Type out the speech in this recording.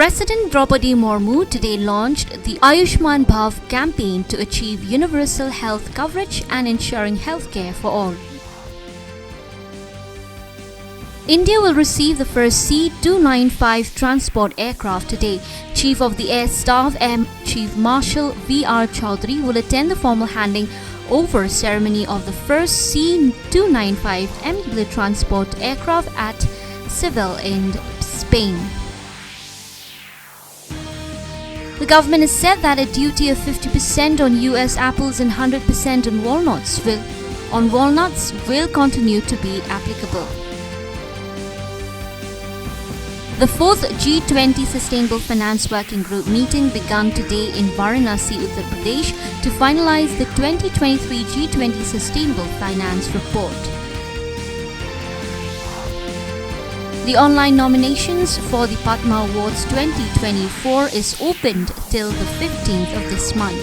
President Draupadi Murmu today launched the Ayushman Bhav campaign to achieve universal health coverage and ensuring healthcare for all. India will receive the first C-295 transport aircraft today. Chief of the Air Staff Chief Marshal V.R. Chaudhary will attend the formal handing over ceremony of the first C-295 military transport aircraft at Seville in Spain. The government has said that a duty of 50% on US apples and 100% on walnuts will continue to be applicable. The fourth G20 Sustainable Finance Working Group meeting began today in Varanasi, Uttar Pradesh to finalize the 2023 G20 Sustainable Finance Report. The online nominations for the Padma Awards 2024 is opened till the 15th of this month.